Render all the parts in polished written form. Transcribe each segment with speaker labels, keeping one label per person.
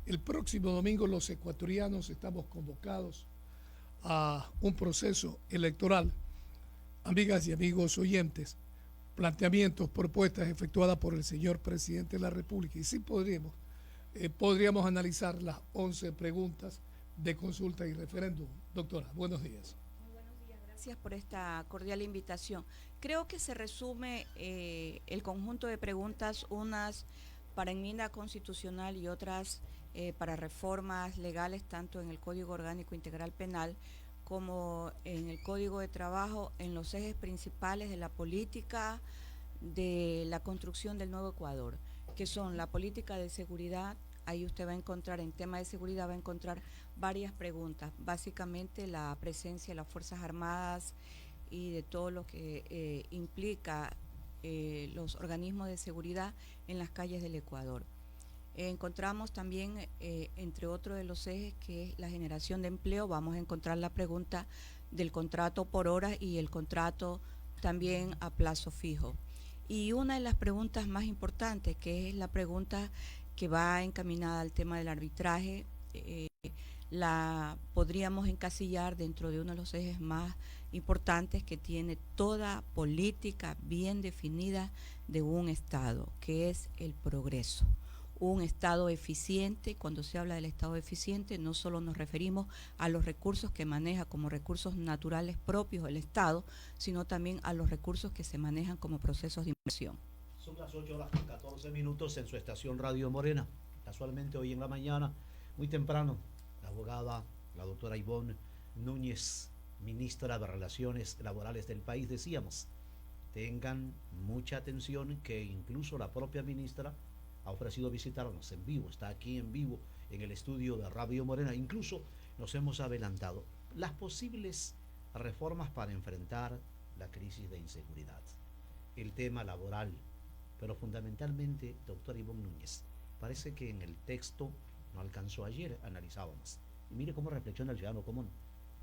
Speaker 1: El próximo domingo los ecuatorianos estamos convocados a un proceso electoral. Amigas y amigos oyentes, planteamientos, propuestas efectuadas por el señor presidente de la República. Y sí podríamos analizar las 11 preguntas de consulta y referéndum. Doctora, buenos días.
Speaker 2: Muy buenos días, gracias por esta cordial invitación. Creo que se resume el conjunto de preguntas, unas para enmienda constitucional y otras para reformas legales, tanto en el Código Orgánico Integral Penal como en el Código de Trabajo, en los ejes principales de la política de la construcción del nuevo Ecuador, que son la política de seguridad. Ahí usted va a encontrar, en tema de seguridad, va a encontrar varias preguntas, básicamente la presencia de las Fuerzas Armadas y de todo lo que implica los organismos de seguridad en las calles del Ecuador. Encontramos también, entre otros de los ejes, que es la generación de empleo. Vamos a encontrar la pregunta del contrato por hora y el contrato también a plazo fijo. Y una de las preguntas más importantes, que es la pregunta que va encaminada al tema del arbitraje, la podríamos encasillar dentro de uno de los ejes más importantes que tiene toda política bien definida de un Estado, que es el progreso. Un Estado eficiente. Cuando se habla del Estado eficiente, no solo nos referimos a los recursos que maneja como recursos naturales propios del Estado, sino también a los recursos que se manejan como procesos de inversión.
Speaker 3: Son las 8:14 en su estación Radio Morena. Casualmente hoy en la mañana, muy temprano, la abogada, la doctora Ivonne Núñez, ministra de Relaciones Laborales del país, decíamos, tengan mucha atención que incluso la propia ministra ha ofrecido visitarnos en vivo, está aquí en vivo en el estudio de Radio Morena. Incluso nos hemos adelantado las posibles reformas para enfrentar la crisis de inseguridad, el tema laboral, pero fundamentalmente, doctor Ivonne Núñez, parece que en el texto no alcanzó. Ayer analizábamos, y mire cómo reflexiona el ciudadano común,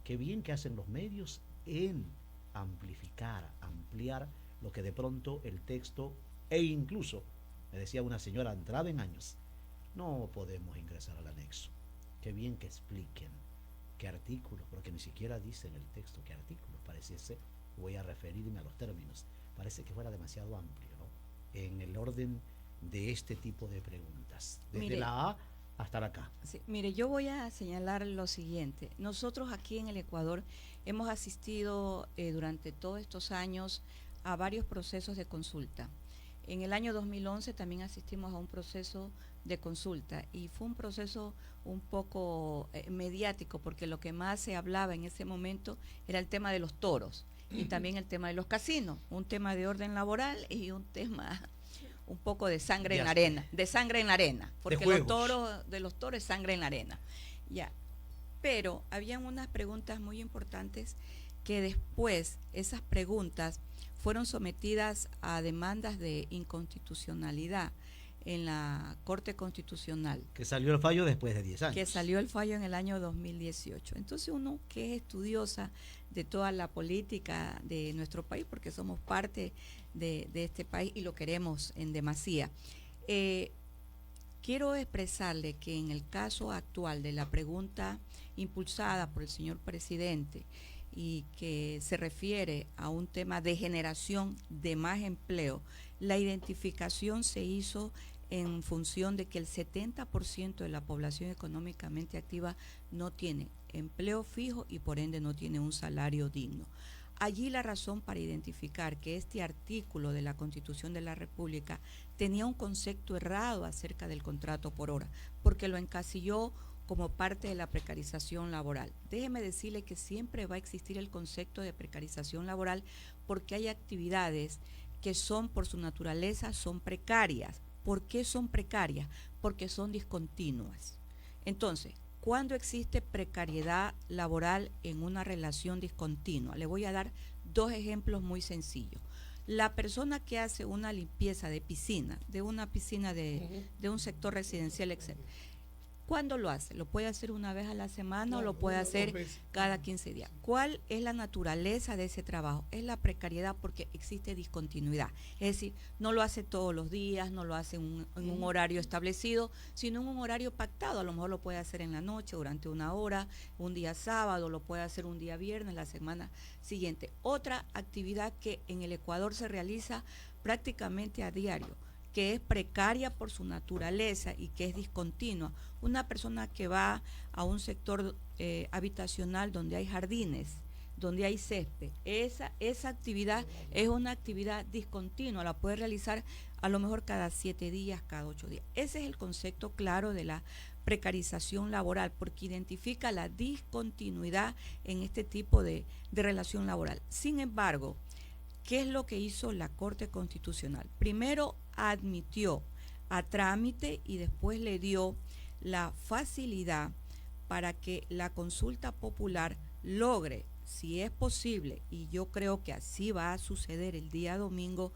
Speaker 3: qué bien que hacen los medios en amplificar, ampliar lo que de pronto el texto, e incluso me decía una señora entrada en años, no podemos ingresar al anexo. Qué bien que expliquen qué artículos, porque ni siquiera dice en el texto qué artículos. Pareciese, voy a referirme a los términos, parece que fuera demasiado amplio, ¿no? En el orden de este tipo de preguntas, desde la A hasta la K.
Speaker 2: Sí, mire, yo voy a señalar lo siguiente. Nosotros aquí en el Ecuador hemos asistido durante todos estos años a varios procesos de consulta. En el año 2011 también asistimos a un proceso de consulta y fue un proceso un poco mediático, porque lo que más se hablaba en ese momento era el tema de los toros y también el tema de los casinos, un tema de orden laboral y un tema un poco de sangre en la arena, porque los toros es sangre en la arena. Ya. Pero habían unas preguntas muy importantes que después esas preguntas fueron sometidas a demandas de inconstitucionalidad en la Corte Constitucional.
Speaker 3: Que salió el fallo después de 10 años.
Speaker 2: Que salió el fallo en el año 2018. Entonces uno que es estudiosa de toda la política de nuestro país, porque somos parte de este país y lo queremos en demasía, quiero expresarle que en el caso actual de la pregunta impulsada por el señor presidente y que se refiere a un tema de generación de más empleo, la identificación se hizo en función de que el 70% de la población económicamente activa no tiene empleo fijo y por ende no tiene un salario digno. Allí la razón para identificar que este artículo de la Constitución de la República tenía un concepto errado acerca del contrato por hora, porque lo encasilló como parte de la precarización laboral. Déjeme decirle que siempre va a existir el concepto de precarización laboral, porque hay actividades que son por su naturaleza son precarias. ¿Por qué son precarias? Porque son discontinuas. Entonces, ¿cuándo existe precariedad laboral en una relación discontinua? Le voy a dar dos ejemplos muy sencillos. La persona que hace una limpieza de piscina, de una piscina de un sector residencial, etc. ¿Cuándo lo hace? ¿Lo puede hacer una vez a la semana
Speaker 1: Claro,
Speaker 2: o lo puede
Speaker 1: una o
Speaker 2: hacer
Speaker 1: 2 veces.
Speaker 2: cada 15 días?
Speaker 1: Sí.
Speaker 2: ¿Cuál es la naturaleza de ese trabajo? Es la precariedad porque existe discontinuidad. Es decir, no lo hace todos los días, no lo hace en un horario establecido, sino en un horario pactado. A lo mejor lo puede hacer en la noche, durante una hora, un día sábado, lo puede hacer un día viernes, la semana siguiente. Otra actividad que en el Ecuador se realiza prácticamente a diario, que es precaria por su naturaleza y que es discontinua. Una persona que va a un sector habitacional donde hay jardines, donde hay césped, esa actividad es una actividad discontinua, la puede realizar a lo mejor cada 7 días, cada 8 días. Ese es el concepto claro de la precarización laboral, porque identifica la discontinuidad en este tipo de relación laboral. Sin embargo, ¿qué es lo que hizo la Corte Constitucional? Primero admitió a trámite y después le dio la facilidad para que la consulta popular logre, si es posible, y yo creo que así va a suceder el día domingo,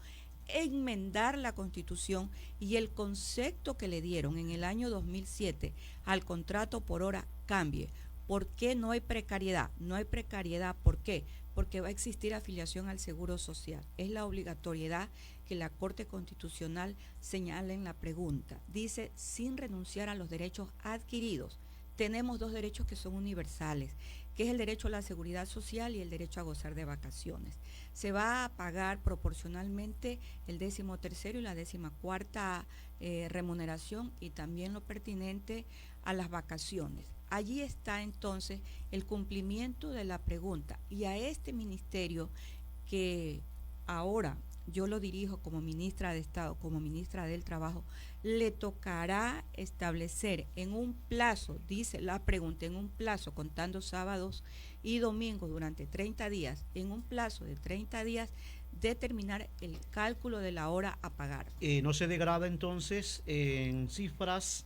Speaker 2: enmendar la Constitución y el concepto que le dieron en el año 2007 al contrato por hora cambie. ¿Por qué no hay precariedad? No hay precariedad, ¿por qué? Porque va a existir afiliación al Seguro Social. Es la obligatoriedad que la Corte Constitucional señala en la pregunta. Dice, sin renunciar a los derechos adquiridos. Tenemos 2 derechos que son universales, que es el derecho a la seguridad social y el derecho a gozar de vacaciones. Se va a pagar proporcionalmente el 13º y la 14ª remuneración y también lo pertinente a las vacaciones. Allí está entonces el cumplimiento de la pregunta y a este ministerio que ahora yo lo dirijo como ministra de Estado, como ministra del Trabajo, le tocará establecer en un plazo, dice la pregunta, en un plazo contando sábados y domingos durante 30 días, en un plazo de 30 días determinar el cálculo de la hora a pagar.
Speaker 3: No se degrada entonces en cifras,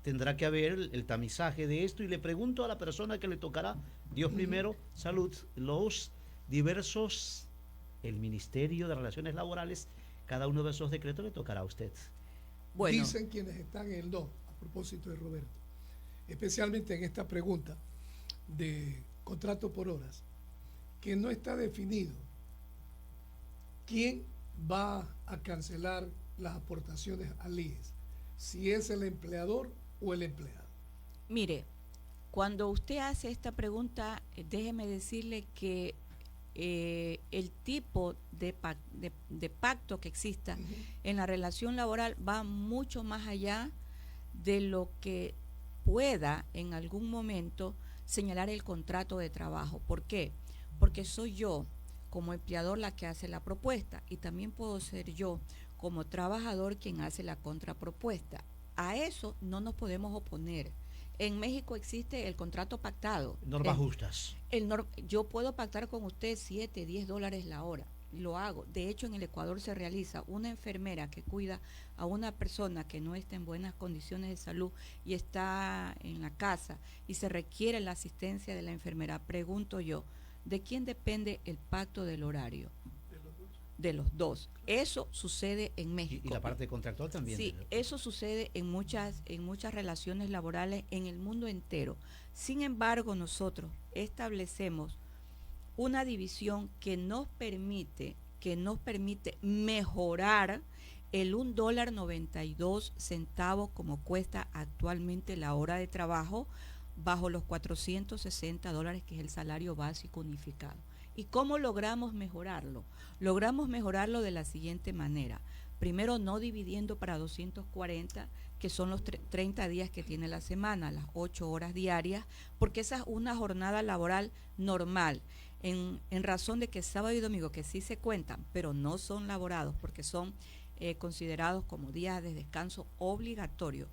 Speaker 3: tendrá que haber el tamizaje de esto y le pregunto a la persona que le tocará, Dios primero, salud, los diversos, el Ministerio de Relaciones Laborales, cada uno de esos decretos le tocará a usted.
Speaker 1: Bueno, dicen quienes están en el no, a propósito de Roberto, especialmente en esta pregunta de contrato por horas, que no está definido quién va a cancelar las aportaciones al IES, si es el empleador o el empleado.
Speaker 2: Mire, cuando usted hace esta pregunta, déjeme decirle que el tipo de pacto que exista en la relación laboral va mucho más allá de lo que pueda en algún momento señalar el contrato de trabajo. ¿Por qué? Porque soy yo como empleador la que hace la propuesta y también puedo ser yo como trabajador quien hace la contrapropuesta. A eso no nos podemos oponer. En México existe el contrato pactado.
Speaker 3: Normas justas.
Speaker 2: Yo puedo pactar con usted $7, $10 la hora. Lo hago. De hecho, en el Ecuador se realiza una enfermera que cuida a una persona que no está en buenas condiciones de salud y está en la casa y se requiere la asistencia de la enfermera. Pregunto yo, ¿de quién depende el pacto del horario? De los dos. Eso sucede en México.
Speaker 3: Y la parte contractual también.
Speaker 2: Sí, eso sucede en muchas relaciones laborales en el mundo entero. Sin embargo, nosotros establecemos una división que nos permite mejorar el $1.92 como cuesta actualmente la hora de trabajo bajo los $460 que es el salario básico unificado. ¿Y cómo logramos mejorarlo? Logramos mejorarlo de la siguiente manera. Primero, no dividiendo para 240, que son los 30 días que tiene la semana, las 8 horas diarias, porque esa es una jornada laboral normal, en razón de que sábado y domingo, que sí se cuentan, pero no son laborados, porque son considerados como días de descanso obligatorio.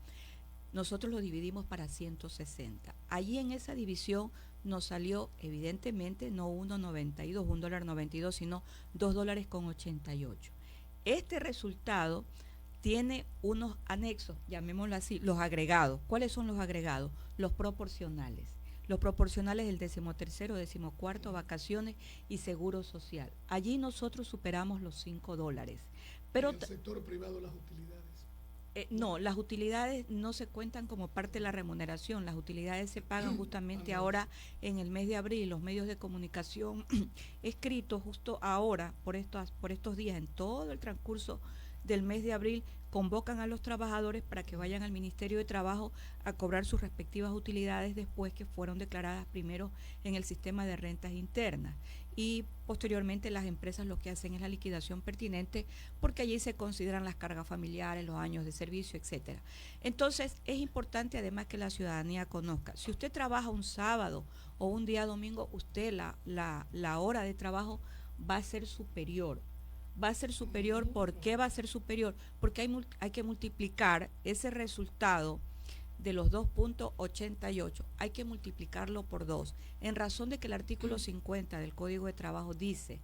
Speaker 2: Nosotros lo dividimos para 160. Allí en esa división nos salió evidentemente no $1.92, sino $2.88. Este resultado tiene unos anexos, llamémoslo así, los agregados. ¿Cuáles son los agregados? Los proporcionales. Los proporcionales del 13º, 14º, vacaciones y seguro social. Allí nosotros superamos los $5. Pero
Speaker 1: en el sector privado las utilidades.
Speaker 2: No, las utilidades no se cuentan como parte de la remuneración. Las utilidades se pagan justamente ahora en el mes de abril. Los medios de comunicación escritos justo ahora, por estos días, en todo el transcurso del mes de abril, convocan a los trabajadores para que vayan al Ministerio de Trabajo a cobrar sus respectivas utilidades después que fueron declaradas primero en el sistema de rentas internas. Y posteriormente las empresas lo que hacen es la liquidación pertinente, porque allí se consideran las cargas familiares, los años de servicio, etcétera. Entonces es importante además que la ciudadanía conozca, si usted trabaja un sábado o un día domingo, usted la hora de trabajo va a ser superior. Va a ser superior. ¿Por qué va a ser superior? Porque hay que multiplicar ese resultado de los 2.88, hay que multiplicarlo por 2, en razón de que el artículo 50 del Código de Trabajo dice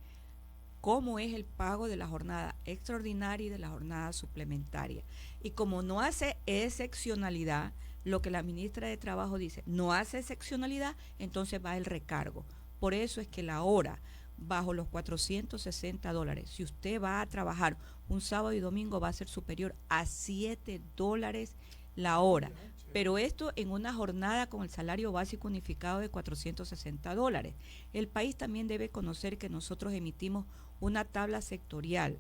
Speaker 2: cómo es el pago de la jornada extraordinaria y de la jornada suplementaria. Y como no hace excepcionalidad, lo que la ministra de Trabajo dice, no hace excepcionalidad, entonces va el recargo. Por eso es que la hora bajo los $460, si usted va a trabajar un sábado y domingo, va a ser superior a $7 la hora. Pero esto en una jornada con el salario básico unificado de $460. El país también debe conocer que nosotros emitimos una tabla sectorial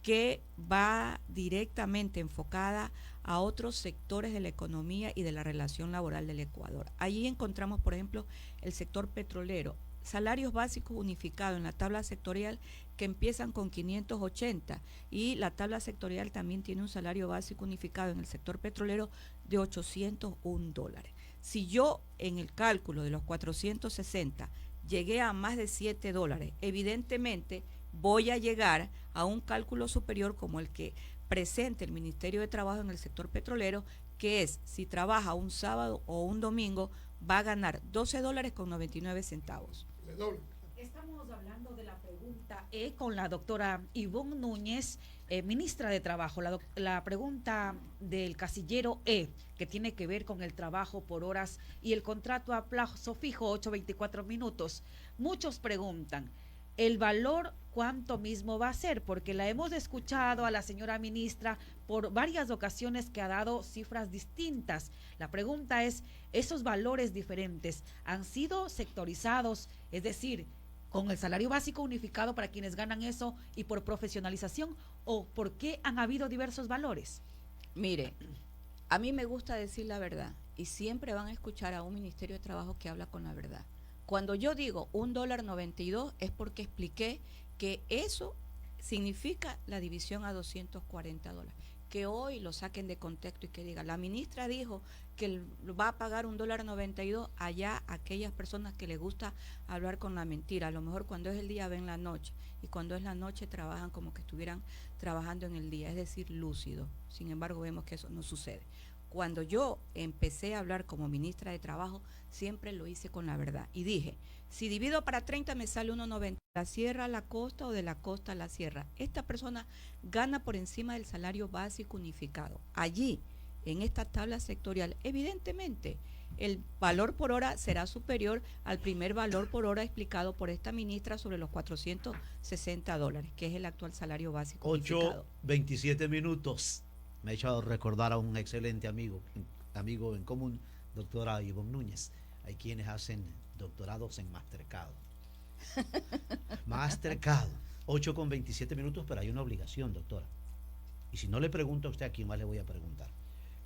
Speaker 2: que va directamente enfocada a otros sectores de la economía y de la relación laboral del Ecuador. Allí encontramos, por ejemplo, el sector petrolero, salarios básicos unificados en la tabla sectorial que empiezan con 580, y la tabla sectorial también tiene un salario básico unificado en el sector petrolero de $801. Si yo en el cálculo de los 460 llegué a más de $7, evidentemente voy a llegar a un cálculo superior como el que presenta el Ministerio de Trabajo en el sector petrolero, que es, si trabaja un sábado o un domingo, va a ganar $12.99.
Speaker 4: Estamos hablando de la pregunta E con la doctora Ivonne Núñez, ministra de Trabajo. La pregunta del casillero E, que tiene que ver con el trabajo por horas y el contrato a plazo fijo, 8.24 minutos. Muchos preguntan, ¿el valor cuánto mismo va a ser? Porque la hemos escuchado a la señora ministra por varias ocasiones que ha dado cifras distintas. La pregunta es, ¿esos valores diferentes han sido sectorizados? Es decir, con el salario básico unificado para quienes ganan eso y por profesionalización, ¿o por qué han habido diversos valores?
Speaker 2: Mire, a mí me gusta decir la verdad y siempre van a escuchar a un Ministerio de Trabajo que habla con la verdad. Cuando yo digo $1.92 es porque expliqué que eso significa la división a $240. Que hoy lo saquen de contexto y que diga, la ministra dijo que va a pagar $1.92, allá aquellas personas que les gusta hablar con la mentira. A lo mejor cuando es el día ven la noche, y cuando es la noche trabajan como que estuvieran trabajando en el día, es decir, lúcido. Sin embargo, vemos que eso no sucede. Cuando yo empecé a hablar como ministra de Trabajo, siempre lo hice con la verdad. Y dije, si divido para 30 me sale 1.90, la sierra a la costa o de la costa a la sierra. Esta persona gana por encima del salario básico unificado. Allí, en esta tabla sectorial, evidentemente, el valor por hora será superior al primer valor por hora explicado por esta ministra sobre los $460, que es el actual salario básico unificado.
Speaker 3: 8:27 minutos. Me ha hecho recordar a un excelente amigo en común, doctora Ivonne Núñez. Hay quienes hacen doctorados en Mastercard. Mastercard. 8:27 minutos, pero hay una obligación, doctora. Y si no le pregunto a usted, ¿a quién más le voy a preguntar?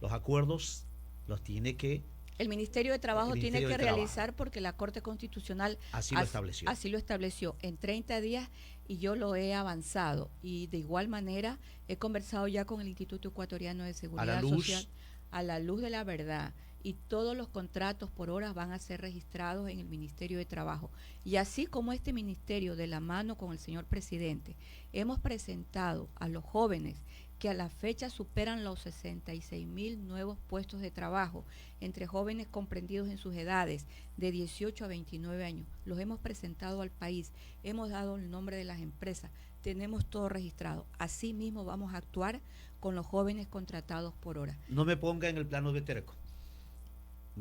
Speaker 3: Los acuerdos los tiene que...
Speaker 2: El Ministerio de Trabajo tiene que realizar, porque la Corte Constitucional
Speaker 3: así lo estableció.
Speaker 2: Así lo estableció en 30 días, y yo lo he avanzado. Y de igual manera he conversado ya con el Instituto Ecuatoriano de Seguridad Social, a la luz de la verdad, y todos los contratos por horas van a ser registrados en el Ministerio de Trabajo. Y así como este ministerio, de la mano con el señor presidente, hemos presentado a los jóvenes que a la fecha superan los 66,000 nuevos puestos de trabajo entre jóvenes comprendidos en sus edades de 18 a 29 años. Los hemos presentado al país, hemos dado el nombre de las empresas, tenemos todo registrado. Así mismo vamos a actuar con los jóvenes contratados por hora.
Speaker 3: No me ponga en el plano de terco,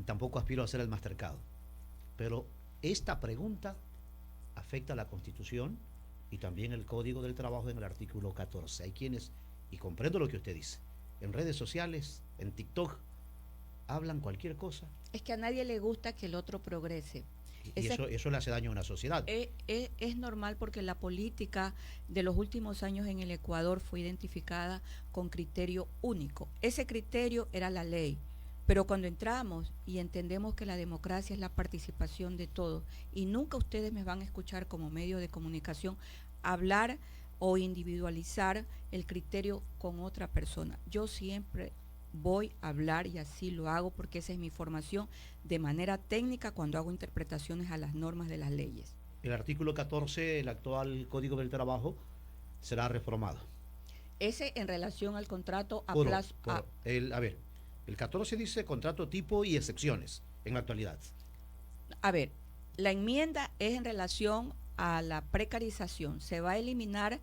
Speaker 3: tampoco aspiro a ser el Mastercard, pero esta pregunta afecta a la Constitución y también el Código del Trabajo en el artículo 14. Hay quienes, y comprendo lo que usted dice, en redes sociales, en TikTok, hablan cualquier cosa.
Speaker 2: Es que a nadie le gusta que el otro progrese.
Speaker 3: Y eso le hace daño a una sociedad.
Speaker 2: Es normal porque la política de los últimos años en el Ecuador fue identificada con criterio único. Ese criterio era la ley. Pero cuando entramos y entendemos que la democracia es la participación de todos, y nunca ustedes me van a escuchar como medio de comunicación hablar o individualizar el criterio con otra persona. Yo siempre voy a hablar, y así lo hago porque esa es mi formación, de manera técnica cuando hago interpretaciones a las normas de las leyes.
Speaker 3: El artículo 14, el actual Código del Trabajo, será reformado.
Speaker 2: Ese en relación al contrato a plazo.
Speaker 3: El 14 dice contrato tipo y excepciones en la actualidad.
Speaker 2: A ver, la enmienda es en relación a la precarización. Se va a eliminar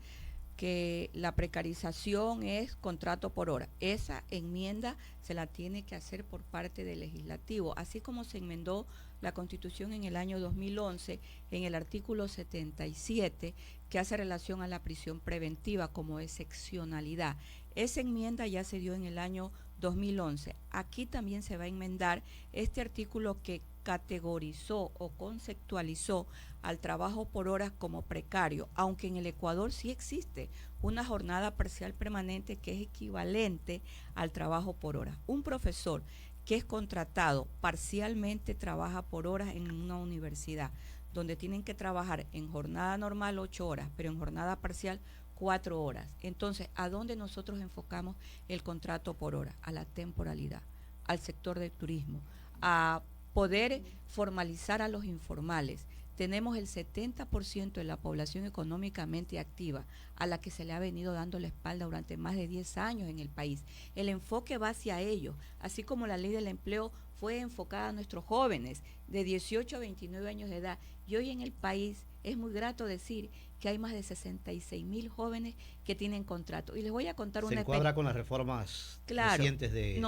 Speaker 2: que la precarización es contrato por hora. Esa enmienda se la tiene que hacer por parte del legislativo, así como se enmendó la Constitución en el año 2011 en el artículo 77 que hace relación a la prisión preventiva como excepcionalidad. Esa enmienda ya se dio en el año 2011. Aquí también se va a enmendar este artículo que categorizó o conceptualizó al trabajo por horas como precario, aunque en el Ecuador sí existe una jornada parcial permanente que es equivalente al trabajo por horas. Un profesor que es contratado parcialmente trabaja por horas en una universidad, donde tienen que trabajar en jornada normal 8 horas, pero en jornada parcial 4 horas. Entonces, ¿a dónde nosotros enfocamos el contrato por hora? A la temporalidad, al sector del turismo, a poder formalizar a los informales. Tenemos el 70% de la población económicamente activa a la que se le ha venido dando la espalda durante más de 10 años en el país. El enfoque va hacia ellos, así como la ley del empleo fue enfocada a nuestros jóvenes de 18 a 29 años de edad. Y hoy en el país es muy grato decir que hay más de 66,000 jóvenes que tienen contrato. Y les voy a contar una...
Speaker 3: Se encuadra con las reformas recientes de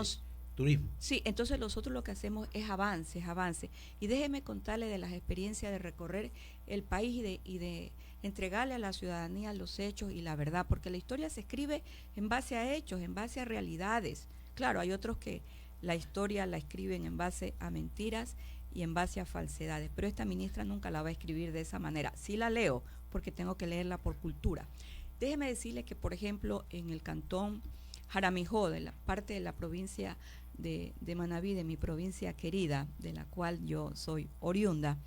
Speaker 3: turismo.
Speaker 2: Sí, entonces nosotros lo que hacemos es avance. Y déjeme contarle de las experiencias de recorrer el país y de entregarle a la ciudadanía los hechos y la verdad, porque la historia se escribe en base a hechos, en base a realidades. Claro, hay otros que la historia la escriben en base a mentiras y en base a falsedades, pero esta ministra nunca la va a escribir de esa manera. Sí la leo, porque tengo que leerla por cultura. Déjeme decirle que, por ejemplo, en el cantón Jaramijó, de la parte de la provincia de Manabí, de mi provincia querida, de la cual yo soy oriunda,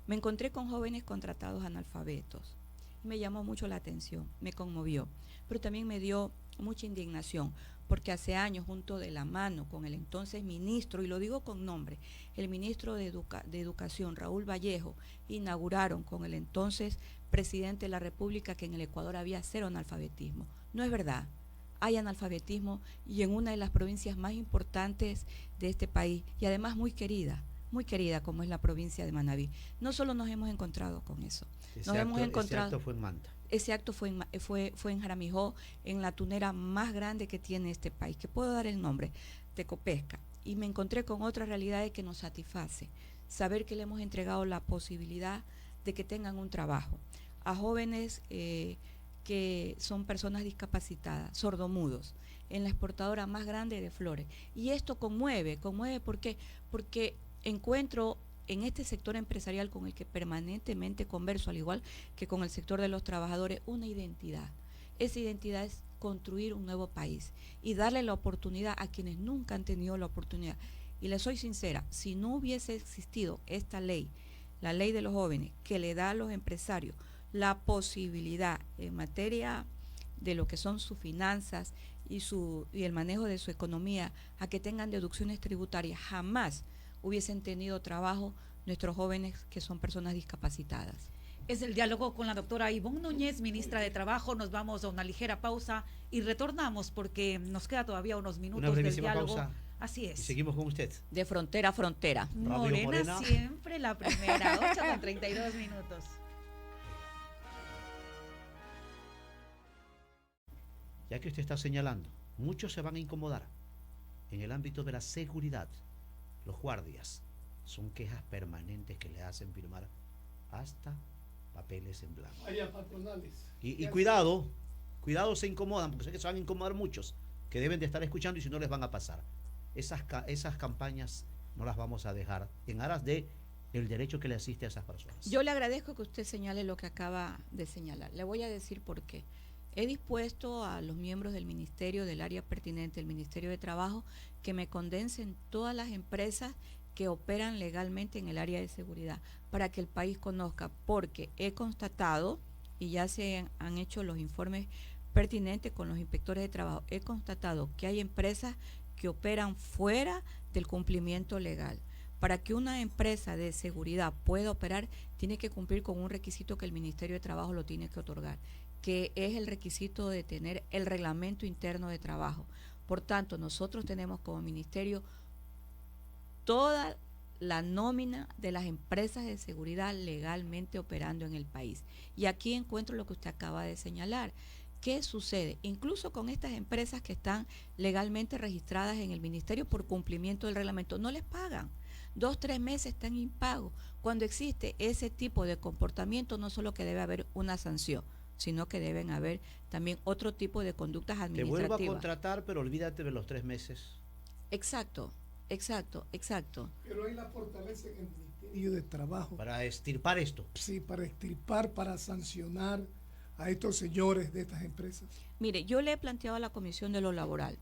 Speaker 2: me encontré con jóvenes contratados analfabetos. Me llamó mucho la atención, me conmovió, pero también me dio mucha indignación, porque hace años, junto de la mano con el entonces ministro, y lo digo con nombre, el ministro de Educación, Raúl Vallejo, inauguraron con el entonces presidente de la República que en el Ecuador había cero analfabetismo. No es verdad. Hay analfabetismo y en una de las provincias más importantes de este país, y además muy querida como es la provincia de Manabí. No solo nos hemos encontrado con eso, ese
Speaker 3: acto fue en Manta.
Speaker 2: Ese acto fue en Jaramijó, en la tunera más grande que tiene este país, que puedo dar el nombre, Tecopesca. Y me encontré con otras realidades que nos satisface. Saber que le hemos entregado la posibilidad de que tengan un trabajo a jóvenes que son personas discapacitadas, sordomudos, en la exportadora más grande de flores. Y esto conmueve ¿por qué? Porque encuentro en este sector empresarial con el que permanentemente converso, al igual que con el sector de los trabajadores, una identidad. Esa identidad es construir un nuevo país y darle la oportunidad a quienes nunca han tenido la oportunidad. Y les soy sincera, si no hubiese existido esta ley, la ley de los jóvenes, que le da a los empresarios la posibilidad en materia de lo que son sus finanzas y el manejo de su economía a que tengan deducciones tributarias, jamás hubiesen tenido trabajo nuestros jóvenes que son personas discapacitadas.
Speaker 4: Es el diálogo con la doctora Ivonne Núñez, ministra de Trabajo. Nos vamos a una ligera pausa y retornamos porque nos queda todavía unos minutos del diálogo.
Speaker 3: Pausa.
Speaker 4: Así es.
Speaker 3: Y seguimos con usted.
Speaker 2: De frontera a frontera.
Speaker 4: Morena siempre la primera, 8:32.
Speaker 3: Ya que usted está señalando, muchos se van a incomodar en el ámbito de la seguridad. Los guardias son quejas permanentes que le hacen firmar hasta papeles en blanco.
Speaker 1: Hay patronales.
Speaker 3: Y cuidado se incomodan, porque sé que se van a incomodar muchos que deben de estar escuchando y si no les van a pasar. Esas campañas no las vamos a dejar en aras de el derecho que le asiste a esas personas.
Speaker 2: Yo le agradezco que usted señale lo que acaba de señalar. Le voy a decir por qué. He dispuesto a los miembros del ministerio, del área pertinente, del Ministerio de Trabajo, que me condensen todas las empresas que operan legalmente en el área de seguridad, para que el país conozca, porque he constatado, y ya se han hecho los informes pertinentes con los inspectores de trabajo, he constatado que hay empresas que operan fuera del cumplimiento legal. Para que una empresa de seguridad pueda operar, tiene que cumplir con un requisito que el Ministerio de Trabajo lo tiene que otorgar, que es el requisito de tener el reglamento interno de trabajo. Por tanto, nosotros tenemos como ministerio toda la nómina de las empresas de seguridad legalmente operando en el país. Y aquí encuentro lo que usted acaba de señalar. ¿Qué sucede? Incluso con estas empresas que están legalmente registradas en el ministerio por cumplimiento del reglamento, no les pagan. 2, 3 meses están impagos. Cuando existe ese tipo de comportamiento, no solo que debe haber una sanción, sino que deben haber también otro tipo de conductas administrativas.
Speaker 3: Te vuelvo a contratar, pero olvídate de los 3 meses.
Speaker 2: Exacto.
Speaker 1: Pero hay la fortaleza en el Ministerio de Trabajo.
Speaker 3: Para extirpar esto.
Speaker 1: Sí, para extirpar, para sancionar a estos señores de estas empresas.
Speaker 2: Mire, yo le he planteado a la Comisión de lo Laboral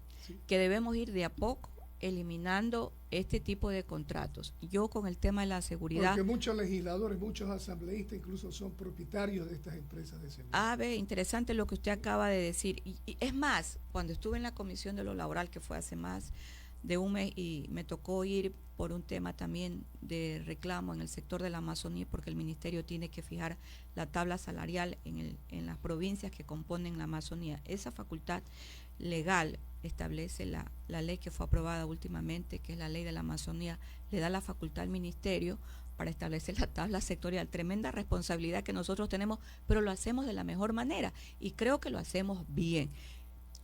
Speaker 2: que debemos ir de a poco eliminando este tipo de contratos. Yo con el tema de la seguridad...
Speaker 1: Porque muchos legisladores, muchos asambleístas incluso son propietarios de estas empresas de seguridad.
Speaker 2: Ve, interesante lo que usted acaba de decir. Y es más, cuando estuve en la Comisión de lo Laboral, que fue hace más de un mes, y me tocó ir por un tema también de reclamo en el sector de la Amazonía, porque el ministerio tiene que fijar la tabla salarial en las provincias que componen la Amazonía. Esa facultad legal establece la ley que fue aprobada últimamente, que es la ley de la Amazonía, le da la facultad al ministerio para establecer la tabla sectorial. Tremenda responsabilidad que nosotros tenemos, pero lo hacemos de la mejor manera y creo que lo hacemos bien.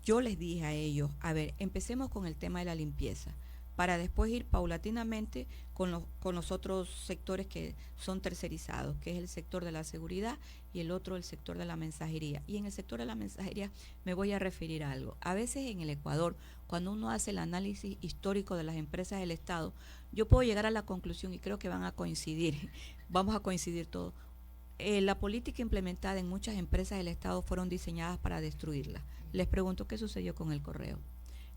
Speaker 2: Yo les dije a ellos, a ver, empecemos con el tema de la limpieza, para después ir paulatinamente con los otros sectores que son tercerizados, que es el sector de la seguridad y el otro el sector de la mensajería. Y en el sector de la mensajería me voy a referir a algo. A veces en el Ecuador, cuando uno hace el análisis histórico de las empresas del Estado, yo puedo llegar a la conclusión, y creo que van a coincidir, vamos a coincidir todos. La política implementada en muchas empresas del Estado fueron diseñadas para destruirlas. Les pregunto, ¿qué sucedió con el correo?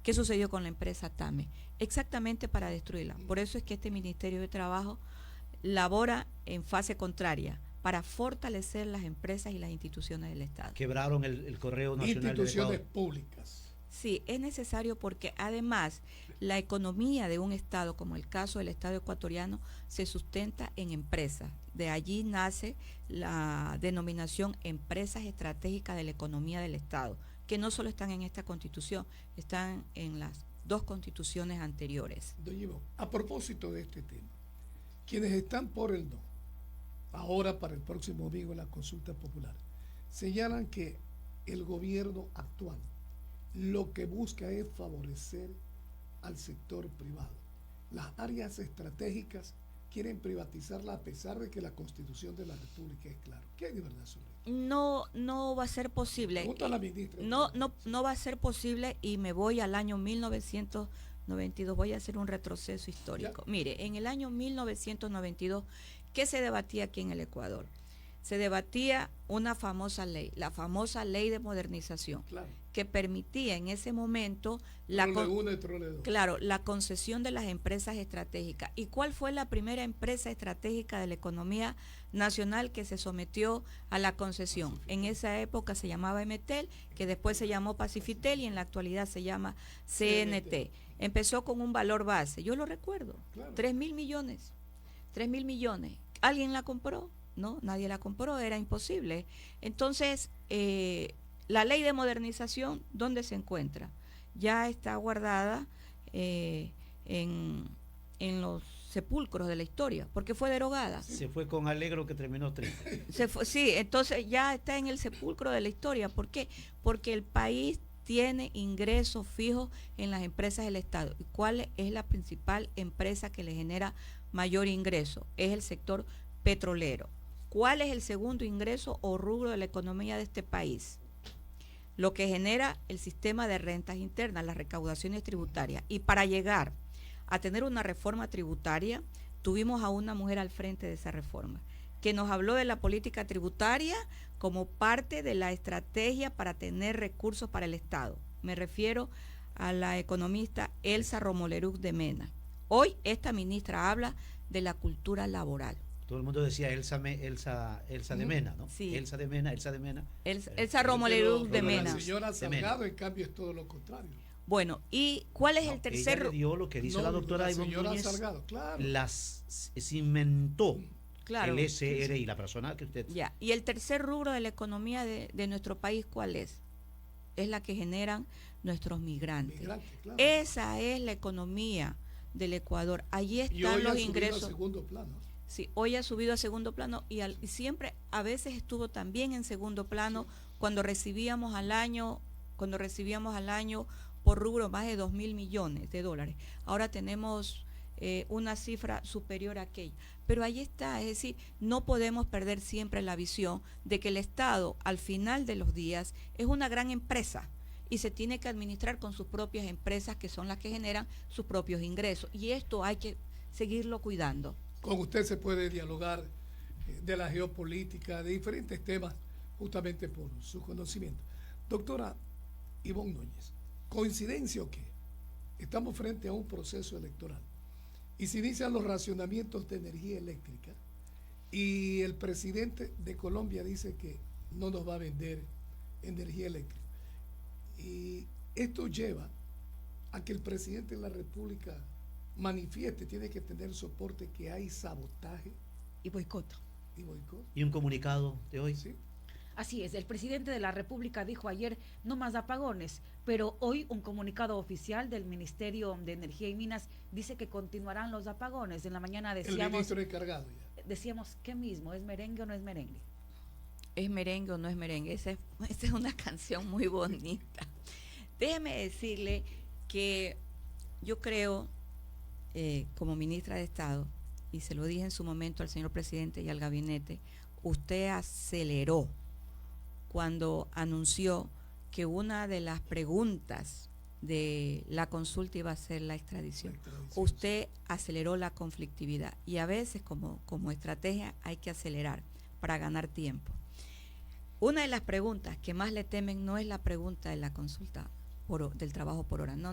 Speaker 2: ¿Qué sucedió con la empresa TAME? Exactamente para destruirla. Por eso es que este Ministerio de Trabajo labora en fase contraria, para fortalecer las empresas y las instituciones del Estado.
Speaker 3: Quebraron el Correo Nacional
Speaker 1: Instituciones
Speaker 3: del Ecuador.
Speaker 1: públicas.
Speaker 2: Sí, es necesario porque además la economía de un Estado, como el caso del Estado ecuatoriano, se sustenta en empresas. De allí nace la denominación empresas estratégicas de la economía del Estado, que no solo están en esta Constitución, están en las 2 constituciones anteriores.
Speaker 1: Doña Ivonne, a propósito de este tema, quienes están por el no, ahora para el próximo domingo en la consulta popular, señalan que el gobierno actual lo que busca es favorecer al sector privado. Las áreas estratégicas quieren privatizarla a pesar de que la Constitución de la República es clara. ¿Qué hay de verdad sobre eso?
Speaker 2: No va a ser posible.
Speaker 1: Pregunta a la ministra.
Speaker 2: No va a ser posible, y me voy al año 1992, voy a hacer un retroceso histórico. ¿Ya? Mire, en el año 1992, ¿qué se debatía aquí en el Ecuador? Se debatía una famosa ley, la famosa ley de modernización,
Speaker 1: claro,
Speaker 2: que permitía en ese momento la concesión de las empresas estratégicas. ¿Y cuál fue la primera empresa estratégica de la economía nacional que se sometió a la concesión? En esa época se llamaba Emetel, que después se llamó Pacifitel y en la actualidad se llama CNT. Empezó con un valor base, yo lo recuerdo, claro, 3.000 millones. 3.000 millones. ¿Alguien la compró? No, nadie la compró, era imposible. Entonces, la ley de modernización, ¿dónde se encuentra? Ya está guardada en los sepulcros de la historia, porque fue derogada.
Speaker 3: Se fue con Alegro, que terminó triste.
Speaker 2: Sí, entonces ya está en el sepulcro de la historia. ¿Por qué? Porque el país tiene ingresos fijos en las empresas del Estado. ¿Y cuál es la principal empresa que le genera mayor ingreso? Es el sector petrolero. ¿Cuál es el segundo ingreso o rubro de la economía de este país? lo que genera el sistema de rentas internas, las recaudaciones tributarias. Y para llegar a tener una reforma tributaria, tuvimos a una mujer al frente de esa reforma, que nos habló de la política tributaria como parte de la estrategia para tener recursos para el Estado. Me refiero a la economista Elsa Romoleruc de Mena. Hoy esta ministra habla de la cultura laboral.
Speaker 3: Todo el mundo decía Elsa de Mena, ¿no?
Speaker 2: Sí.
Speaker 3: Elsa de Mena.
Speaker 2: Elsa Romoleruc de Mena.
Speaker 1: La señora Salgado, en cambio, es todo lo contrario.
Speaker 2: Bueno, ¿y cuál es el tercer?
Speaker 3: Ella le dio lo que dice la doctora
Speaker 1: la
Speaker 3: Ivonne
Speaker 1: señora
Speaker 3: Núñez,
Speaker 1: Salgado, claro.
Speaker 3: cimentó
Speaker 2: Claro.
Speaker 3: el SR y la persona que usted...
Speaker 2: Ya. Y el tercer rubro de la economía de nuestro país, ¿cuál es? Es la que generan nuestros migrantes.
Speaker 1: Claro.
Speaker 2: Esa es la economía del Ecuador. Allí
Speaker 1: Y
Speaker 2: están
Speaker 1: hoy
Speaker 2: los
Speaker 1: ha subido
Speaker 2: ingresos.
Speaker 1: a segundo plano.
Speaker 2: Sí, hoy ha subido a segundo plano y siempre, a veces estuvo también en segundo plano cuando recibíamos al año por rubro más de 2.000 millones de dólares. Ahora tenemos una cifra superior a aquella. Pero ahí está, es decir, no podemos perder siempre la visión de que el Estado, al final de los días, es una gran empresa y se tiene que administrar con sus propias empresas, que son las que generan sus propios ingresos. Y esto hay que seguirlo cuidando.
Speaker 1: Con usted se puede dialogar de la geopolítica, de diferentes temas, justamente por su conocimiento. Doctora Ivonne Núñez, ¿coincidencia o qué? Estamos frente a un proceso electoral y se inician los racionamientos de energía eléctrica y el presidente de Colombia dice que no nos va a vender energía eléctrica. Y esto lleva a que el presidente de la República manifieste, tiene que tener soporte, que hay sabotaje
Speaker 4: Y boicot.
Speaker 1: y boicot.
Speaker 3: Y un comunicado de hoy.
Speaker 1: ¿Sí?
Speaker 4: Así es, el presidente de la República dijo ayer no más apagones, pero hoy un comunicado oficial del Ministerio de Energía y Minas dice que continuarán los apagones. En la mañana
Speaker 1: El
Speaker 4: decíamos,
Speaker 1: ministro encargado ya.
Speaker 4: ¿qué mismo? ¿Es merengue o no es merengue?
Speaker 2: ¿Es merengue o no es merengue? Esa es una canción muy bonita. Déjeme decirle que yo creo, como ministra de Estado, y se lo dije en su momento al señor presidente y al gabinete, usted aceleró cuando anunció que una de las preguntas de la consulta iba a ser la extradición. Usted aceleró la conflictividad y a veces como estrategia hay que acelerar para ganar tiempo. Una de las preguntas que más le temen no es la pregunta de la consulta del trabajo por hora, no.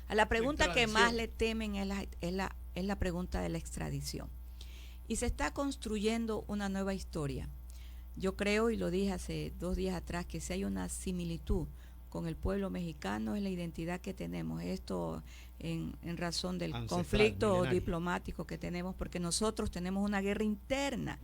Speaker 2: A la pregunta que más le temen es la pregunta de la extradición. Y se está construyendo una nueva historia. Yo creo, y lo dije hace 2 días atrás, que si hay una similitud con el pueblo mexicano es la identidad que tenemos. Esto en razón del conflicto milenario diplomático que tenemos, porque nosotros tenemos una guerra interna.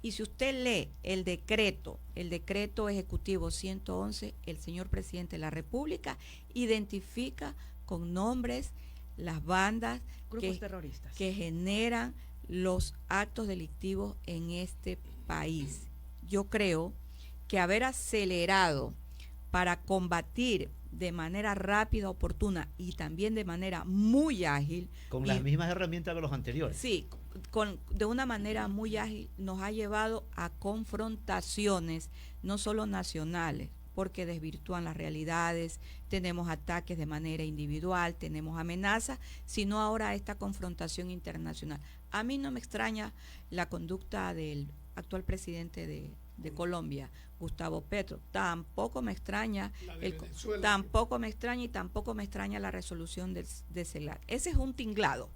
Speaker 2: Y si usted lee el decreto ejecutivo 111, el señor presidente de la República identifica con nombres las bandas
Speaker 4: Grupos terroristas
Speaker 2: que generan los actos delictivos en este país. Yo creo que haber acelerado para combatir de manera rápida, oportuna y también de manera muy ágil.
Speaker 3: Con las mismas herramientas que los anteriores.
Speaker 2: Sí, de una manera muy ágil nos ha llevado a confrontaciones, no solo nacionales, porque desvirtúan las realidades, tenemos ataques de manera individual, tenemos amenazas, sino ahora a esta confrontación internacional. A mí no me extraña la conducta del actual presidente de Colombia, Gustavo Petro. Tampoco me extraña y tampoco me extraña la resolución de CELAC. Ese es un tinglado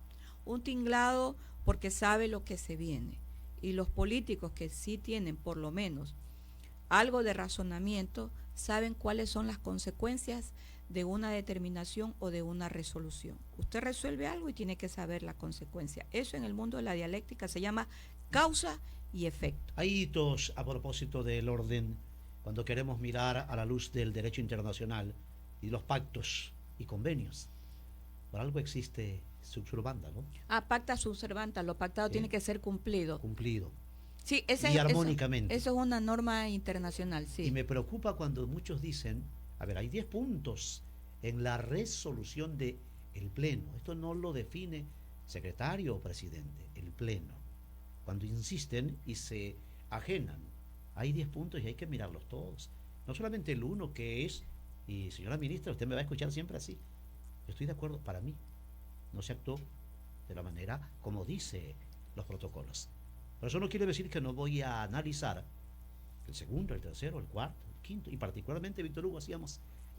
Speaker 2: porque sabe lo que se viene. Y los políticos que sí tienen por lo menos algo de razonamiento saben cuáles son las consecuencias de una determinación o de una resolución. Usted resuelve algo y tiene que saber la consecuencia. Eso en el mundo de la dialéctica se llama causa y efecto.
Speaker 3: Hay hitos a propósito del orden cuando queremos mirar a la luz del derecho internacional y los pactos y convenios. Por algo existe subservanda, ¿no?
Speaker 2: Pacta subservanda, lo pactado tiene que ser cumplido. Sí,
Speaker 3: y armónicamente.
Speaker 2: Eso es una norma internacional, sí.
Speaker 3: Y me preocupa cuando muchos dicen, a ver, hay 10 puntos en la resolución del Pleno. Esto no lo define secretario o presidente, el Pleno. Cuando insisten y se ajenan, hay 10 puntos y hay que mirarlos todos. no solamente el uno que es, y señora ministra, usted me va a escuchar siempre así, yo estoy de acuerdo, para mí no se actuó de la manera como dice los protocolos. Pero eso no quiere decir que no voy a analizar el segundo, el tercero, el cuarto, el quinto, y particularmente, Víctor Hugo,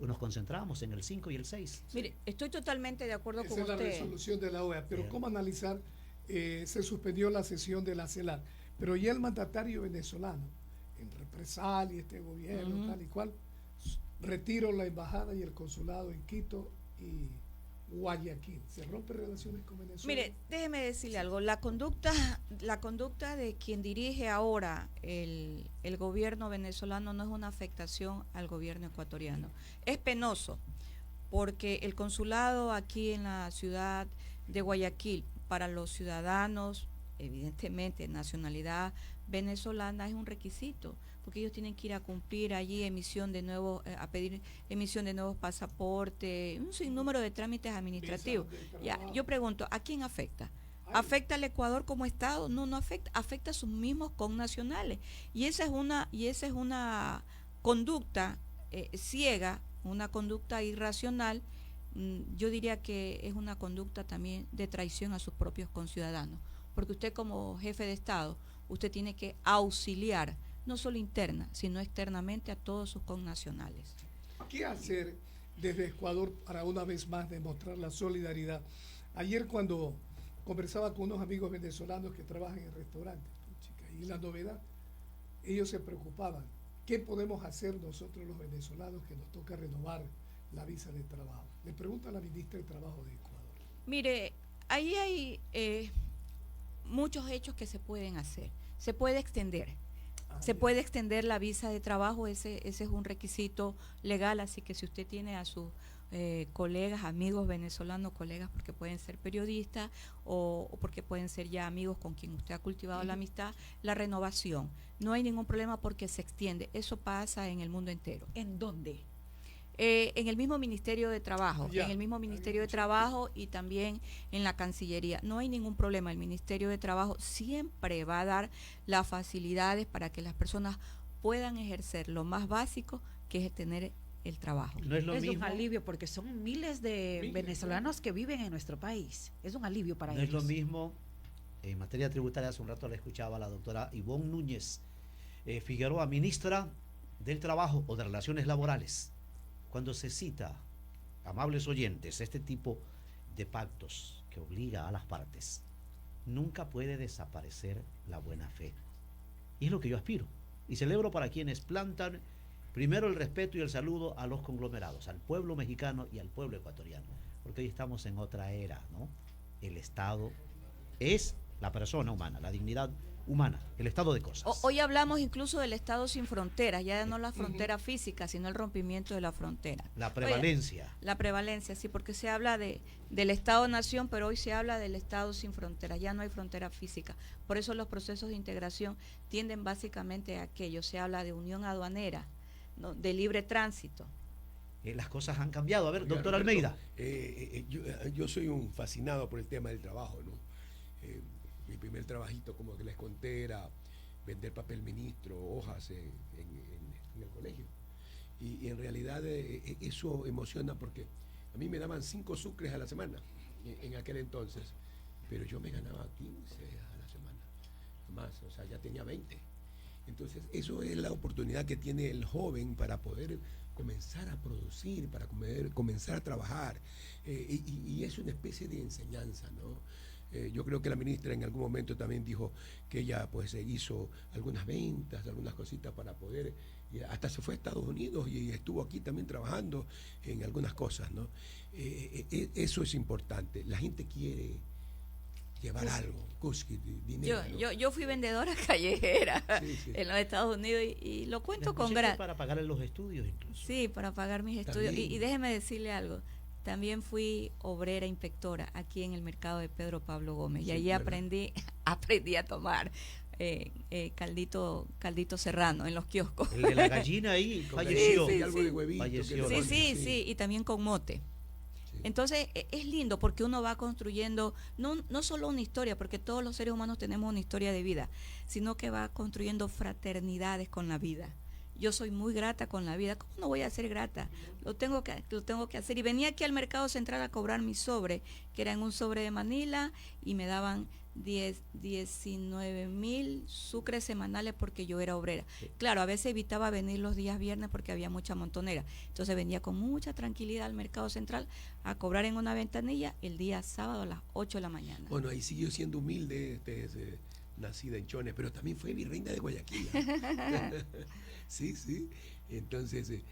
Speaker 3: nos concentrábamos en el 5 y el 6.
Speaker 2: Mire, estoy totalmente de acuerdo
Speaker 1: Esa
Speaker 2: con
Speaker 1: es la
Speaker 2: usted.
Speaker 1: resolución de la OEA, pero
Speaker 3: Bien.
Speaker 1: ¿cómo analizar? Se suspendió la sesión de la CELAC, pero ya el mandatario venezolano, en represalia este gobierno, tal y cual, retiro la embajada y el consulado en Quito y Guayaquil. ¿Se rompen relaciones con Venezuela?
Speaker 2: Mire, déjeme decirle algo. La conducta de quien dirige ahora el gobierno venezolano no es una afectación al gobierno ecuatoriano. Es penoso porque el consulado aquí en la ciudad de Guayaquil, para los ciudadanos, evidentemente, nacionalidad venezolana es un requisito, porque ellos tienen que ir a cumplir allí a pedir emisión de nuevos pasaportes, un sinnúmero de trámites administrativos. Ya, yo pregunto, ¿a quién afecta? ¿Afecta al Ecuador como Estado? No, no afecta, afecta a sus mismos connacionales. Y esa es una conducta ciega, una conducta irracional. Yo diría que es una conducta también de traición a sus propios conciudadanos, porque usted como jefe de Estado, usted tiene que auxiliar, no solo interna, sino externamente a todos sus connacionales.
Speaker 1: ¿Qué hacer desde Ecuador para una vez más demostrar la solidaridad? Ayer cuando conversaba con unos amigos venezolanos que trabajan en restaurantes, y la novedad, ellos se preocupaban, ¿qué podemos hacer nosotros los venezolanos que nos toca renovar la visa de trabajo? Le pregunta a la ministra de Trabajo de Ecuador.
Speaker 2: Mire, ahí hay muchos hechos que se pueden hacer. Se puede extender. Se puede extender la visa de trabajo, ese es un requisito legal, así que si usted tiene a sus colegas, amigos venezolanos, colegas porque pueden ser periodistas o porque pueden ser ya amigos con quien usted ha cultivado la amistad, la renovación. No hay ningún problema porque se extiende. Eso pasa en el mundo entero.
Speaker 4: ¿En dónde?
Speaker 2: En el mismo Ministerio de Trabajo,
Speaker 1: Ya,
Speaker 2: en el mismo Ministerio de Trabajo y también en la Cancillería. No hay ningún problema, el Ministerio de Trabajo siempre va a dar las facilidades para que las personas puedan ejercer lo más básico, que es tener el trabajo.
Speaker 3: No es lo
Speaker 4: Es un
Speaker 3: mismo,
Speaker 4: alivio porque son miles de venezolanos que viven en nuestro país. Es un alivio para
Speaker 3: no
Speaker 4: ellos.
Speaker 3: es lo mismo, en materia tributaria, hace un rato la escuchaba la doctora Ivonne Núñez Figueroa, ministra del Trabajo o de Relaciones Laborales. Cuando se cita, amables oyentes, este tipo de pactos que obliga a las partes, nunca puede desaparecer la buena fe. Y es lo que yo aspiro. Y celebro para quienes plantan primero el respeto y el saludo a los conglomerados, al pueblo mexicano y al pueblo ecuatoriano. Porque hoy estamos en otra era, ¿no? El Estado es la persona humana, la dignidad humana, el estado de cosas.
Speaker 2: Hoy hablamos incluso del Estado sin fronteras, ya no la frontera física, sino el rompimiento de la frontera.
Speaker 3: La prevalencia.
Speaker 2: Oye, la prevalencia, sí, porque se habla del Estado-nación, pero hoy se habla del Estado sin fronteras, ya no hay frontera física. Por eso los procesos de integración tienden básicamente a aquello, se habla de unión aduanera, ¿no?, de libre tránsito.
Speaker 3: Las cosas han cambiado. A ver,
Speaker 5: Oiga,
Speaker 3: doctor
Speaker 5: Roberto,
Speaker 3: Almeida.
Speaker 5: yo soy un fascinado por el tema del trabajo, ¿no? Mi primer trabajito, como que les conté, era vender papel ministro, hojas en el colegio. Y en realidad eso emociona porque a mí me daban 5 sucres a la semana en aquel entonces, pero yo me ganaba 15 a la semana, más, o sea, ya tenía 20. Entonces, eso es la oportunidad que tiene el joven para poder comenzar a producir, para comenzar a trabajar. Y es una especie de enseñanza, ¿no? Yo creo que la ministra en algún momento también dijo que ella pues hizo algunas ventas, algunas cositas para poder, y hasta se fue a Estados Unidos y estuvo aquí también trabajando en algunas cosas, ¿no? Eso es importante. La gente quiere llevar algo, dinero.
Speaker 2: Yo fui vendedora callejera
Speaker 5: Sí.
Speaker 2: en los Estados Unidos y lo cuento
Speaker 3: Les
Speaker 2: con
Speaker 3: pusiste
Speaker 2: gran...
Speaker 3: para pagar los estudios incluso.
Speaker 2: Sí, para pagar mis estudios.
Speaker 5: También.
Speaker 2: Y déjeme decirle algo. También fui obrera inspectora aquí en el mercado de Pedro Pablo Gómez. Y
Speaker 5: Sí,
Speaker 2: allí
Speaker 5: ¿verdad?
Speaker 2: aprendí a tomar caldito serrano en los kioscos.
Speaker 3: El de la gallina ahí
Speaker 5: Con
Speaker 3: falleció.
Speaker 5: y algo de huevito.
Speaker 3: Falleció.
Speaker 5: que le
Speaker 2: Sí,
Speaker 5: ponen,
Speaker 2: sí, y también con mote.
Speaker 5: Sí.
Speaker 2: Entonces es lindo porque uno va construyendo no solo una historia, porque todos los seres humanos tenemos una historia de vida, sino que va construyendo fraternidades con la vida. yo soy muy grata con la vida. ¿Cómo no voy a ser grata? Lo tengo que hacer. Y venía aquí al Mercado Central a cobrar mi sobre, que era en un sobre de Manila, y me daban 19,000 sucres semanales porque yo era obrera. Claro, a veces evitaba venir los días viernes porque había mucha montonera. Entonces venía con mucha tranquilidad al Mercado Central a cobrar en una ventanilla el día sábado a las 8 de la mañana.
Speaker 5: Bueno, ahí siguió siendo humilde, nacida en Chones, pero también fue virreina de Guayaquil. Sí, sí. Entonces,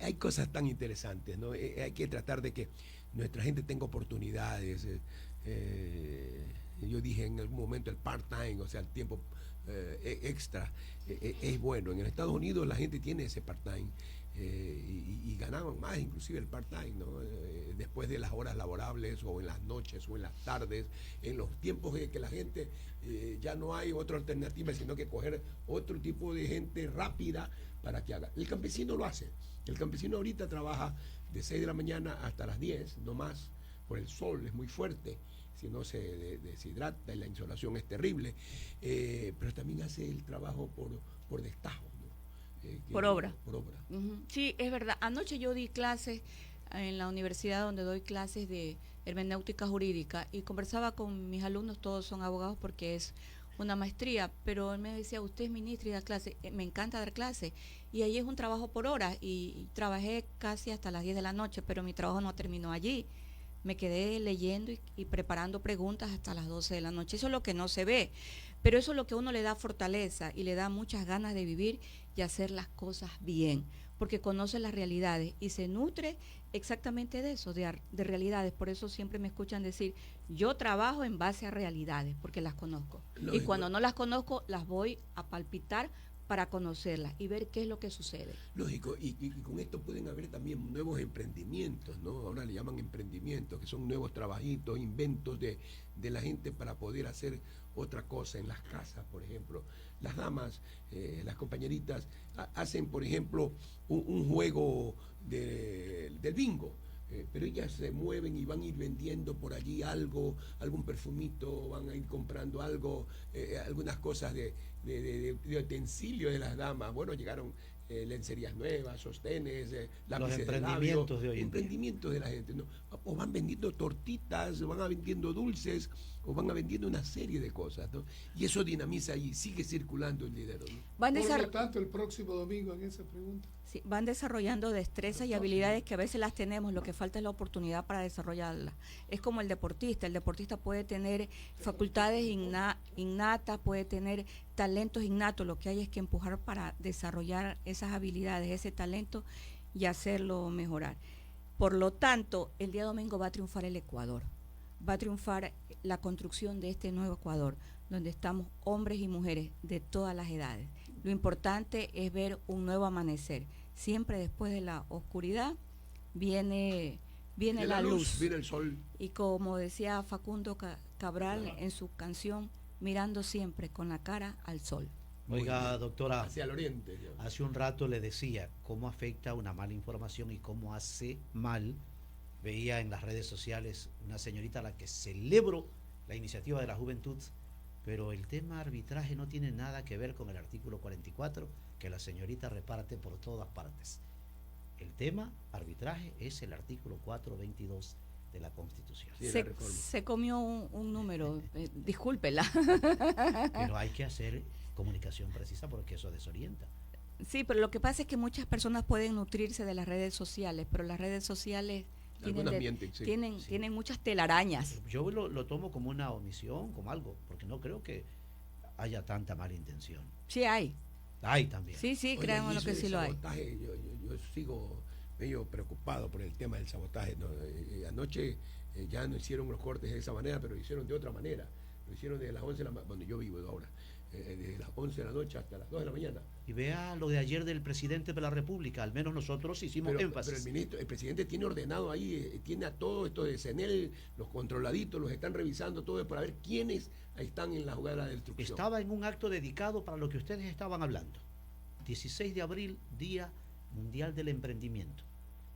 Speaker 5: hay cosas tan interesantes, ¿no? Hay que tratar de que nuestra gente tenga oportunidades. Yo dije en algún momento el part-time, o sea, el tiempo extra, es bueno. En Estados Unidos la gente tiene ese part-time y ganaban más inclusive el part-time, ¿no? Después de las horas laborables o en las noches o en las tardes, en los tiempos en que la gente ya no hay otra alternativa sino que coger otro tipo de gente rápida para que haga. El campesino lo hace. El campesino ahorita trabaja de 6 de la mañana hasta las 10, no más, por el sol, es muy fuerte. Si no se deshidrata y la insolación es terrible, pero también hace el trabajo por destajo, ¿no?
Speaker 2: Por obra.
Speaker 5: Por obra.
Speaker 2: Uh-huh. Sí, es verdad. Anoche yo di clases en la universidad donde doy clases de hermenéutica jurídica y conversaba con mis alumnos, todos son abogados porque es una maestría, pero él me decía, usted es ministra y da clase. Me encanta dar clase y ahí es un trabajo por horas y trabajé casi hasta las 10 de la noche, pero mi trabajo no terminó allí. Me quedé leyendo y preparando preguntas hasta las 12 de la noche. Eso es lo que no se ve, pero eso es lo que a uno le da fortaleza y le da muchas ganas de vivir y hacer las cosas bien, porque conoce las realidades y se nutre exactamente de eso, de realidades. Por eso siempre me escuchan decir, yo trabajo en base a realidades, porque las conozco. Lógico. Y cuando no las conozco, las voy a palpitar para conocerlas y ver qué es lo que sucede.
Speaker 5: Lógico, y con esto pueden haber también nuevos emprendimientos, ¿no? Ahora le llaman emprendimientos, que son nuevos trabajitos, inventos de la gente para poder hacer otra cosa en las casas, por ejemplo. Las damas, las compañeritas, hacen, por ejemplo, un juego del bingo. Pero ellas se mueven y van a ir vendiendo por allí algo, algún perfumito, van a ir comprando algo, algunas cosas de utensilios de las damas. Bueno, llegaron lencerías nuevas, sostenes, lápices
Speaker 3: los emprendimientos de hoy en día.
Speaker 5: Emprendimientos de la gente, ¿no? O van vendiendo tortitas, o van vendiendo dulces, o van vendiendo una serie de cosas, ¿no? Y eso dinamiza y sigue circulando el dinero, ¿no?
Speaker 1: Por lo tanto, el próximo domingo en esa pregunta.
Speaker 2: Sí, van desarrollando destrezas y habilidades que a veces las tenemos, lo que falta es la oportunidad para desarrollarlas. Es como el deportista puede tener facultades innatas, puede tener talentos innatos, lo que hay es que empujar para desarrollar esas habilidades, ese talento y hacerlo mejorar. Por lo tanto, el día domingo va a triunfar el Ecuador, va a triunfar la construcción de este nuevo Ecuador, donde estamos hombres y mujeres de todas las edades. Lo importante es ver un nuevo amanecer. Siempre después de la oscuridad viene la luz.
Speaker 5: Viene el sol.
Speaker 2: Y como decía Facundo Cabral en su canción, mirando siempre con la cara al sol.
Speaker 3: Oiga, doctora,
Speaker 5: hacia el oriente.
Speaker 3: Hace un rato le decía cómo afecta una mala información y cómo hace mal. Veía en las redes sociales una señorita a la que celebro la iniciativa de la juventud, pero el tema arbitraje no tiene nada que ver con el artículo 44 que la señorita reparte por todas partes. El tema arbitraje es el artículo 422 de la Constitución.
Speaker 5: Sí,
Speaker 2: se comió un número, discúlpela.
Speaker 3: Pero hay que hacer comunicación precisa porque eso desorienta.
Speaker 2: Sí, pero lo que pasa es que muchas personas pueden nutrirse de las redes sociales, pero las redes sociales tienen muchas telarañas.
Speaker 3: Yo lo tomo como una omisión, como algo, porque no creo que haya tanta mala intención.
Speaker 2: Sí hay.
Speaker 3: Hay también.
Speaker 2: Sí, créanme lo que sí lo hay.
Speaker 5: Yo sigo medio preocupado por el tema del sabotaje, ¿no? Anoche ya no hicieron los cortes de esa manera, pero lo hicieron de otra manera. Lo hicieron desde las 11 de la mañana, donde yo vivo ahora, desde las 11 de la noche hasta las 2 de la mañana.
Speaker 3: Y vea lo de ayer del presidente de la República, al menos nosotros hicimos énfasis.
Speaker 5: Pero el presidente tiene ordenado ahí, tiene a todo esto de CENEL, los controladitos, los están revisando todo para ver quiénes están en la jugada de destrucción.
Speaker 3: Estaba en un acto dedicado para lo que ustedes estaban hablando. 16 de abril, Día Mundial del Emprendimiento.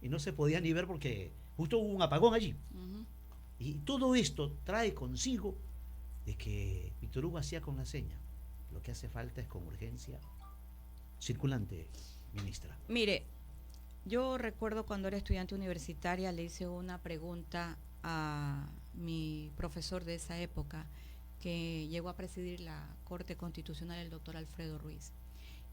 Speaker 3: Y no se podía ni ver porque justo hubo un apagón allí. Uh-huh. Y todo esto trae consigo de que Víctor Hugo hacía con la seña. Lo que hace falta es con urgencia circulante, ministra.
Speaker 2: Mire, yo recuerdo cuando era estudiante universitaria le hice una pregunta a mi profesor de esa época que llegó a presidir la Corte Constitucional, el doctor Alfredo Ruiz,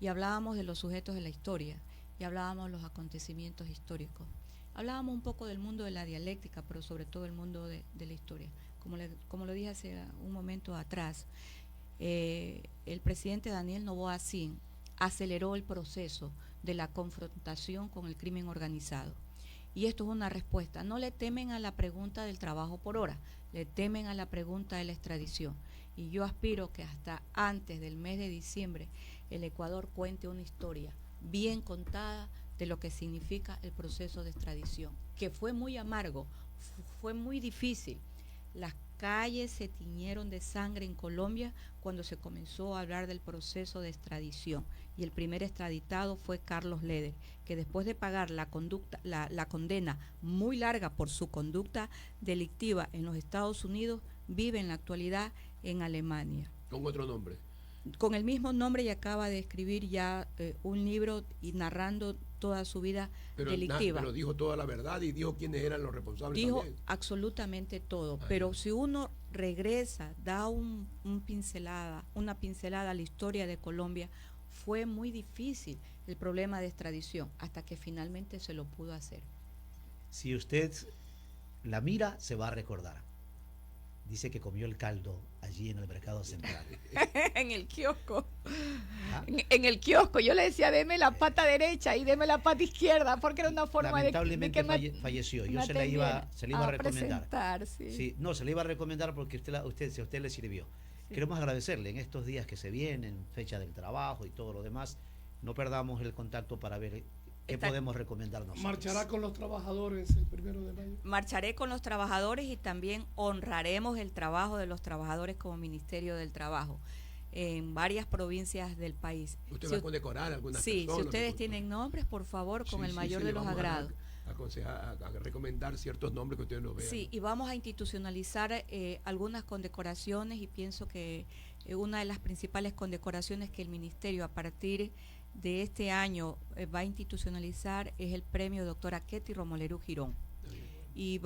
Speaker 2: y hablábamos de los sujetos de la historia y hablábamos de los acontecimientos históricos. Hablábamos un poco del mundo de la dialéctica, pero sobre todo el mundo de la historia. Como lo dije hace un momento atrás, el presidente Daniel Noboa Sin aceleró el proceso de la confrontación con el crimen organizado. Y esto es una respuesta. No le temen a la pregunta del trabajo por hora, le temen a la pregunta de la extradición. Y yo aspiro que hasta antes del mes de diciembre el Ecuador cuente una historia bien contada de lo que significa el proceso de extradición, que fue muy amargo, fue muy difícil. Las calles se tiñeron de sangre en Colombia cuando se comenzó a hablar del proceso de extradición, y el primer extraditado fue Carlos Leder, que después de pagar la condena muy larga por su conducta delictiva en los Estados Unidos, vive en la actualidad en Alemania.
Speaker 5: Con otro nombre.
Speaker 2: Con el mismo nombre, y acaba de escribir ya un libro y narrando toda su vida delictiva.
Speaker 5: Pero dijo toda la verdad y dijo quiénes eran los responsables.
Speaker 2: Dijo
Speaker 5: también.
Speaker 2: absolutamente todo, pero si uno regresa, da una pincelada a la historia de Colombia, fue muy difícil el problema de extradición hasta que finalmente se lo pudo hacer.
Speaker 3: Si usted la mira, se va a recordar. Dice que comió el caldo allí en el mercado central.
Speaker 2: En el kiosco.
Speaker 3: ¿Ah?
Speaker 2: En el kiosco yo le decía, deme la pata derecha y deme la pata izquierda, porque era una forma
Speaker 3: Lamentablemente
Speaker 2: de que
Speaker 3: falleció.
Speaker 2: me
Speaker 3: Yo se la iba a recomendar.
Speaker 2: presentar, sí.
Speaker 3: Sí, no, se la iba a recomendar porque si a usted le sirvió. Sí. Queremos agradecerle en estos días que se vienen, fecha del trabajo y todo lo demás. No perdamos el contacto para ver qué podemos recomendar nosotros.
Speaker 1: ¿Marchará con los trabajadores el 1 de mayo?
Speaker 2: Marcharé con los trabajadores y también honraremos el trabajo de los trabajadores como Ministerio del Trabajo en varias provincias del país.
Speaker 5: ¿Usted va a condecorar algunas personas?
Speaker 2: Sí, si ustedes tienen nombres, por favor, con el mayor de los agradados.
Speaker 5: A recomendar ciertos nombres que ustedes nos vean.
Speaker 2: Sí, y vamos a institucionalizar algunas condecoraciones, y pienso que una de las principales condecoraciones que el Ministerio a partir de este año va a institucionalizar es el premio doctora Ketty Romolerú Girón. Y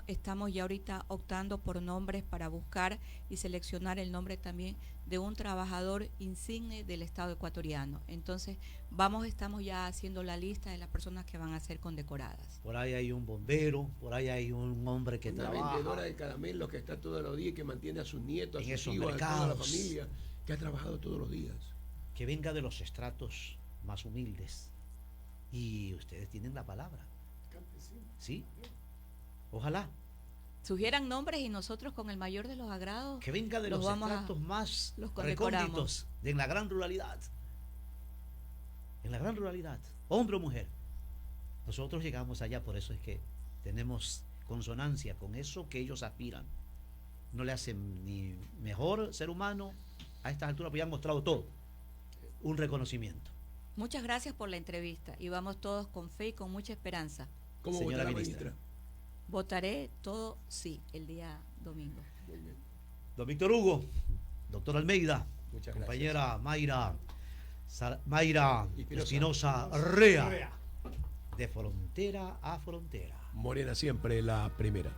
Speaker 2: estamos ya ahorita optando por nombres para buscar y seleccionar el nombre también de un trabajador insigne del Estado ecuatoriano. Entonces, estamos ya haciendo la lista de las personas que van a ser condecoradas.
Speaker 3: Por ahí hay un bombero, por ahí hay un hombre que
Speaker 5: una
Speaker 3: trabaja.
Speaker 5: vendedora de caramelos que está todos los días, que mantiene a sus nietos,
Speaker 3: en
Speaker 5: a sus
Speaker 3: esos
Speaker 5: hijos,
Speaker 3: mercados,
Speaker 5: a toda la familia, que ha trabajado todos los días.
Speaker 3: Que venga de los estratos más humildes. Y ustedes tienen la palabra. ¿Sí? Ojalá.
Speaker 2: Sugieran nombres y nosotros con el mayor de los agrados.
Speaker 3: Que venga de los estratos más recónditos de la gran ruralidad. En la gran ruralidad, hombre o mujer. Nosotros llegamos allá, por eso es que tenemos consonancia con eso que ellos aspiran. No le hacen ni mejor ser humano a estas alturas, porque ya han mostrado todo. Un reconocimiento.
Speaker 2: Muchas gracias por la entrevista y vamos todos con fe y con mucha esperanza.
Speaker 5: ¿Cómo
Speaker 3: señora
Speaker 5: votará,
Speaker 3: ministra?
Speaker 2: Votaré todo sí el día domingo.
Speaker 5: Muy bien.
Speaker 3: Don Víctor Hugo, doctor Almeida,
Speaker 5: muchas
Speaker 3: compañera
Speaker 5: gracias.
Speaker 3: Mayra Espinosa Rea, de frontera a frontera.
Speaker 5: Morena siempre la primera.